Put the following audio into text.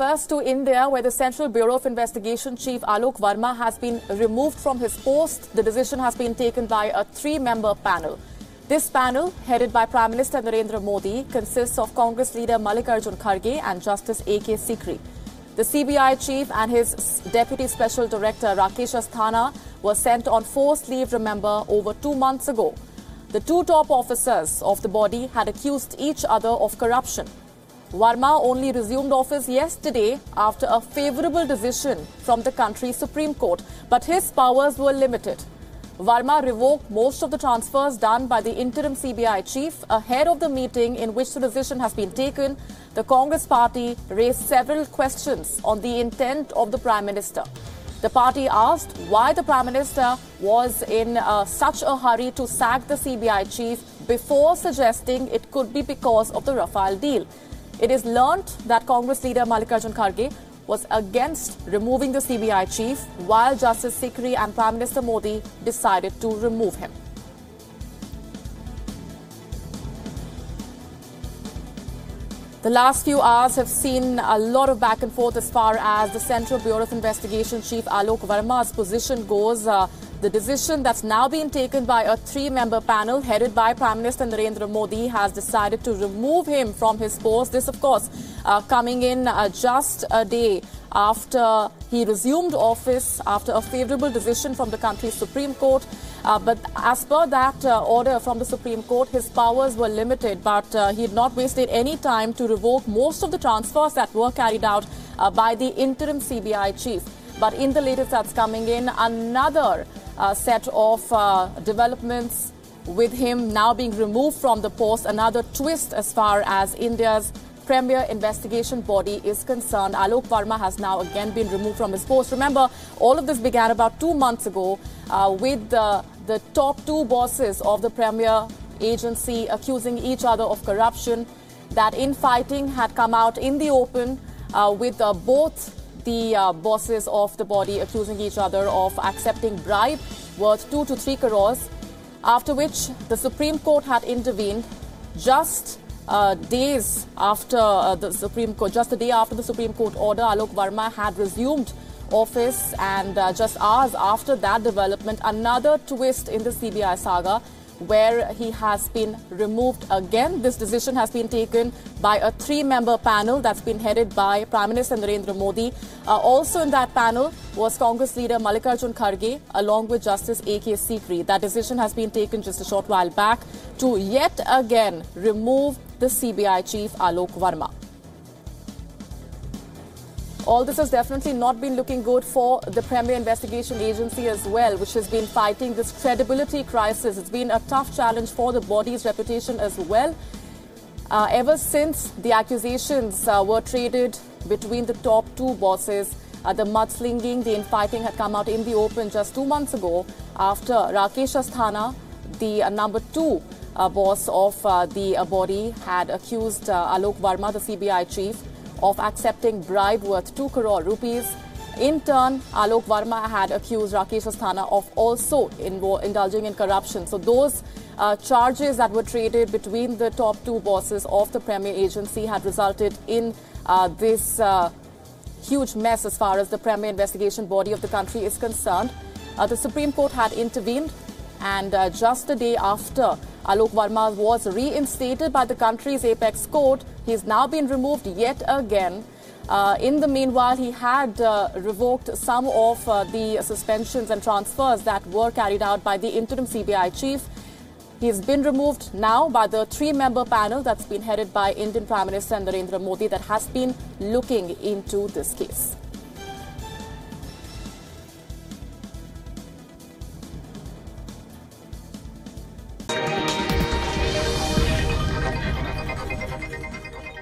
First to India, where the Central Bureau of Investigation Chief Alok Verma has been removed from his post. The decision has been taken by a three-member panel. This panel, headed by Prime Minister Narendra Modi, consists of Congress leader Mallikarjun Kharge and Justice A.K. Sikri. The CBI chief and his Deputy Special Director Rakesh Asthana were sent on forced leave, remember, over 2 months ago. The two top officers of the body had accused each other of corruption. Verma only resumed office yesterday after a favourable decision from the country's Supreme Court, but his powers were limited. Verma revoked most of the transfers done by the interim CBI chief ahead of the meeting in which the decision has been taken. The Congress party raised several questions on the intent of the Prime Minister. The party asked why the Prime Minister was in such a hurry to sack the CBI chief before suggesting it could be because of the Rafale deal. It is learnt that Congress leader Mallikarjun Kharge was against removing the CBI chief, while Justice Sikri and Prime Minister Modi decided to remove him. The last few hours have seen a lot of back and forth as far as the Central Bureau of Investigation Chief Alok Verma's position goes. The decision that's now been taken by a three-member panel headed by Prime Minister Narendra Modi has decided to remove him from his post. This, of course, coming in just a day after he resumed office after a favourable decision from the country's Supreme Court. But as per that order from the Supreme Court, his powers were limited, but he had not wasted any time to revoke most of the transfers that were carried out by the interim CBI chief. But in the latest that's coming in, another set of developments with him now being removed from the post, another twist as far as India's premier investigation body is concerned. Alok Verma has now again been removed from his post. Remember, all of this began about 2 months ago with the top two bosses of the premier agency accusing each other of corruption. That infighting had come out in the open with both the bosses of the body accusing each other of accepting bribe worth 2 to 3 crores, after which the Supreme Court had intervened just days after just a day after the Supreme Court order. Alok Verma had resumed office, and just hours after that development, another twist in the CBI saga, where he has been removed again. This decision has been taken by a three-member panel that's been headed by Prime Minister Narendra Modi. Also in that panel was Congress leader Mallikarjun Kharge along with Justice A.K. Sikri. That decision has been taken just a short while back to yet again remove the CBI chief Alok Verma. All this has definitely not been looking good for the Premier Investigation Agency as well, which has been fighting this credibility crisis. It's been a tough challenge for the body's reputation as well. Ever since the accusations were traded between the top two bosses, the mudslinging, the infighting had come out in the open just 2 months ago after Rakesh Asthana, the number two boss of the body, had accused Alok Verma, the CBI chief, of accepting bribe worth 2 crore rupees. In turn, Alok Verma had accused Rakesh Asthana of also indulging in corruption. So those charges that were traded between the top two bosses of the Premier Agency had resulted in this huge mess as far as the Premier Investigation body of the country is concerned. The Supreme Court had intervened, and just a day after Alok Verma was reinstated by the country's apex court, he's now been removed yet again. In the meanwhile, he had revoked some of the suspensions and transfers that were carried out by the interim CBI chief. He's been removed now by the three-member panel that's been headed by Indian Prime Minister Narendra Modi that has been looking into this case.